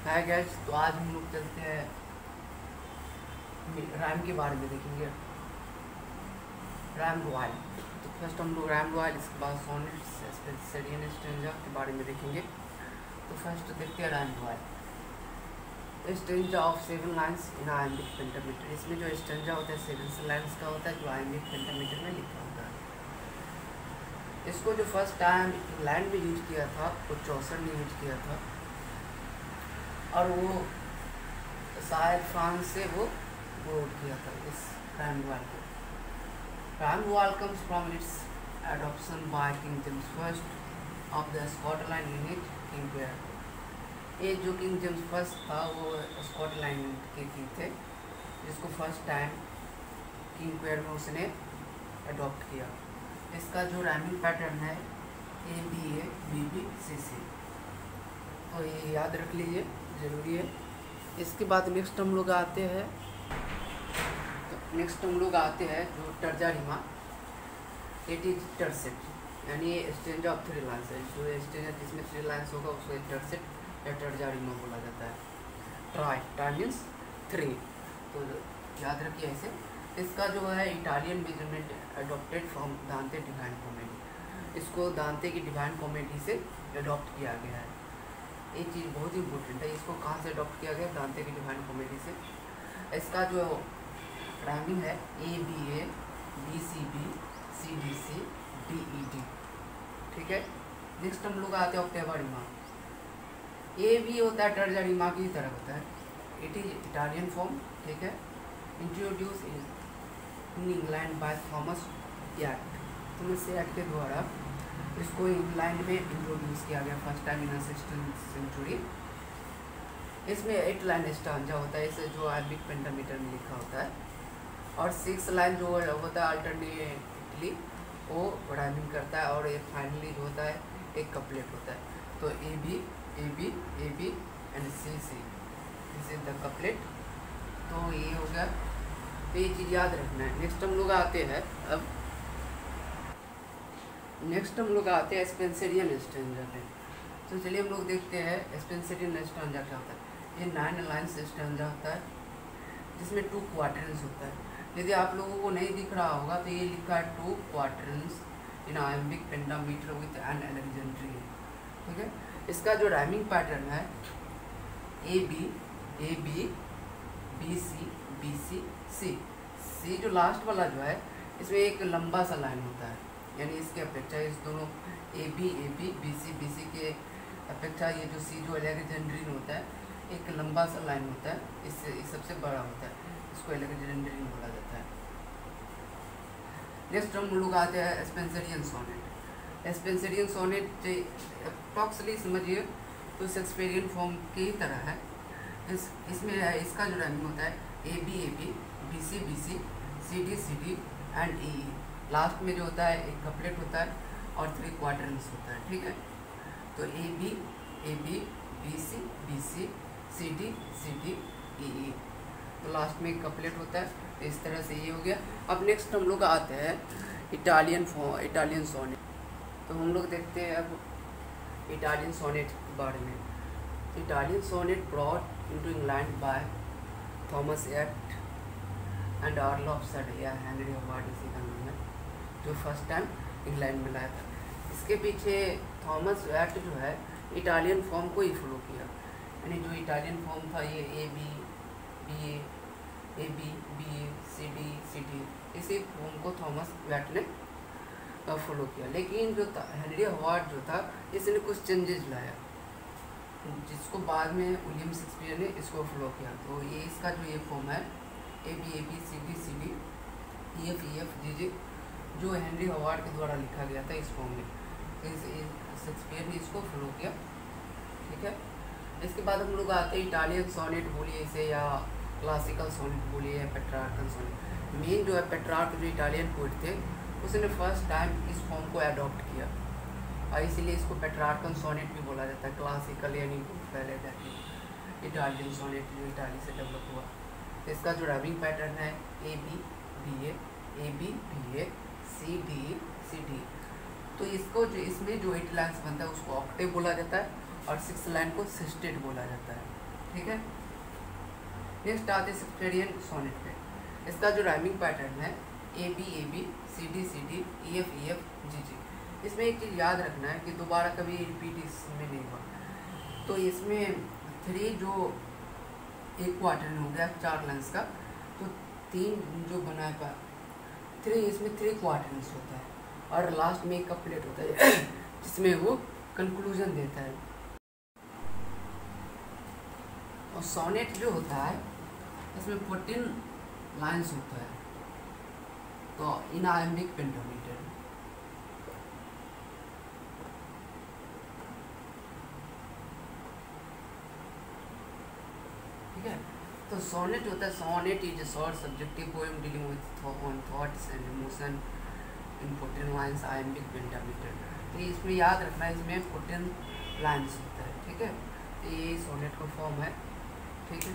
Hi guys, तो आज हम लोग चलते हैं रैम के बारे में देखेंगे। RAM royal. तो फर्स्ट हम लोग रैम रॉयल, इसके बाद सोनेट्स स्पेंसरियन स्ट्रेंजा के बारे में देखेंगे। तो फर्स्ट देखते हैं RAM royal. Stanza of 7 lines in iambic pentameter. इसमें जो स्ट्रेंजा होता है 7 लाइन्स का होता है, जो आयम्बिक पेंटामीटर में लिखा होता है। इसको जो फर्स्ट टाइम इंग्लैंड में यूज किया था वो चौसर ने यूज किया था, और वो शायद फ्रांस से वो किया था इस रैम रॉयल को। Rhyme royal comes from its adoption by king James first of the Scotland unit king quair. ये जो किंग जेम्स फर्स्ट था वो स्कॉटलैंड यूनिट के किंग थे, जिसको फर्स्ट टाइम किंग क्वेयर में उसने अडॉप्ट किया। इसका जो रैमिंग पैटर्न है ABA-BB-CC, तो ये याद रख लीजिए, ज़रूरी है। इसके बाद नेक्स्ट हम लोग आते हैं जो टर्जा रिमा। इट इज टर्सेट, यानी ये स्ट्रेंजा ऑफ 3 लाइन्स है। जो स्ट्रेंजा जिसमें 3 लाइन्स होगा उसको टर्सेट या टर्जा रिमा बोला जाता है। ट्राई मीन्स 3, तो याद रखिए ऐसे। इसका जो है इटालियन मेजरमेंट अडॉप्टेड फ्रॉम दांते डिवाइन कॉमेडी। इसको दांते की डिवाइन कॉमेडी से अडॉप्ट किया गया है। ये चीज़ बहुत इंपॉर्टेंट है। इसको कहाँ से अडॉप्ट किया गया? दांते की डिवाइन कॉमेडी से। इसका जो राइमिंग है ABA-BCB-CDC-DED, ठीक है। नेक्स्ट हम लोग आते हैं ऑक्टेवा रिमा। ये भी होता है टर्जा रिमा की तरह होता है। इट इज इटालियन फॉर्म, ठीक है। Introduce in England by Thomas Wyatt के द्वारा इसको इंग्लैंड में इंट्रोड्यूस किया गया first time in 16th century. इसमें 8 लाइन स्टांजा होता है, इसे जो आयम्बिक पेंटामीटर में लिखा होता है, और 6 लाइन जो होता है अल्टरनेटली वो राइमिंग करता है, और एक फाइनली जो होता है एक कपलेट होता है। तो AB and CC, this is the couplet. तो ये हो गया, तो ये चीज़ याद रखना है। नेक्स्ट हम लोग आते हैं स्पेंसरियन स्ट्रेंजा पे। तो चलिए हम लोग देखते हैं स्पेंसरियन स्ट्रेंजा क्या होता है। ये 9 लाइन्स स्ट्रेंजा होता है, जिसमें 2 क्वार्टरन्स होता है। यदि आप लोगों को नहीं दिख रहा होगा तो ये लिखा है 2 quatrains in iambic pentameter with an alexandrine, ठीक है। इसका जो राइमिंग पैटर्न है AB-BC-C। C जो लास्ट वाला जो है, इसमें एक लंबा सा लाइन होता है, यानी इसके अपेक्षा इस दोनों AB-BC के अपेक्षा ये जो C जो एलेक्जेंड्रीन होता है, एक लंबा सा लाइन होता है, इससे सबसे बड़ा होता है, इसको एलेक्जेंड्रीन बोला जाता है। नेक्स्ट हम लोग आते हैं स्पेंसरियन सोनेट। स्पेंसरियन सोनेट अप्रॉक्सली समझिए तो शेक्सपियरियन फॉर्म की ही तरह है। इसमें इसका जो राइमिंग होता है AB-AB-BC-BC, CD-CD and EE। Last में जो होता है एक कपलेट होता है और 3 क्वार्टरन्स होता है, ठीक है। तो AB-BC-BC, CD-CD-EE, तो लास्ट में एक कपलेट होता है। तो इस तरह से ये हो गया। अब नेक्स्ट हम लोग आते हैं इटालियन सोनेट। तो हम लोग देखते हैं अब इटालियन सोनेट के बारे में। तो Italian sonnet brought into England by Thomas Wyatt and earl of Surrey या हेनरी हॉवर्ड, इसी का नाम है, जो फर्स्ट टाइम इंग्लैंड में लाया था। इसके पीछे थॉमस याट जो है इटालियन फॉर्म को ही फॉलो किया, यानी जो इटालियन फॉर्म था ये AB-BA-CD इसी फॉर्म को थॉमस याट ने फॉलो किया। लेकिन जो हेनरी हॉवर्ड जो था, इसने कुछ चेंजेस लाया, जिसको बाद में विलियम शेक्सपियर ने इसको फॉलो किया। तो ये इसका जो ये फॉर्म है AB-AB-CD-CD-EF-EF-GG, जो हेनरी हॉवर्ड के द्वारा लिखा गया था इस फॉर्म में, शेक्सपियर ने इसको फॉलो किया, ठीक है। इसके बाद हम लोग आते हैं इटालियन सोनेट बोलिए इसे, या क्लासिकल सोनेट बोलिए, या पेट्रार्कन सोनेट। मेन जो है पेट्रार्क जो इटालियन पोएट थे, उसने फर्स्ट टाइम इस फॉर्म को अडॉप्ट किया, और इसीलिए इसको पेट्रार्कन सोनेट भी बोला जाता है। क्लासिकल यानी पहले जाके इटालियन सोनेट जो इटाली से डेवलप हुआ। इसका जो राइमिंग पैटर्न है AB-BA-CD-CD। तो इसको इसमें जो 8 लाइन्स बनता है उसको ऑक्टेव बोला जाता है, और 6 लाइन को सिस्टेट बोला जाता है। ठीक है। नेक्स्ट आते हैं सेक्टेरियन सोनेट पे। इसका जो राइमिंग पैटर्न है A B C D E F G G. इसमें एक चीज़ याद रखना है कि दोबारा कभी रिपीट इसमें नहीं हुआ। तो इसमें 3 जो एक क्वार्टर हो गया 4 लाइन्स का, तो 3 जो बना है 3, इसमें 3 क्वार्टर्स होता है और लास्ट में एक कपलेट होता है जिसमें वो कंक्लूजन देता है। और सोनेट जो होता है इसमें 14 लाइन्स होता है, तो इन आयम्बिक पेंटामीटर। ठीक है। तो सोनेट होता है, sonnet is a short subjective poem dealing with on thoughts and emotion in 14 lines iambic pentameter. तो इसमें याद रखना है, इसमें 14 लाइन्स होता है। ठीक है, तो ये सोनेट का फॉर्म है। ठीक है।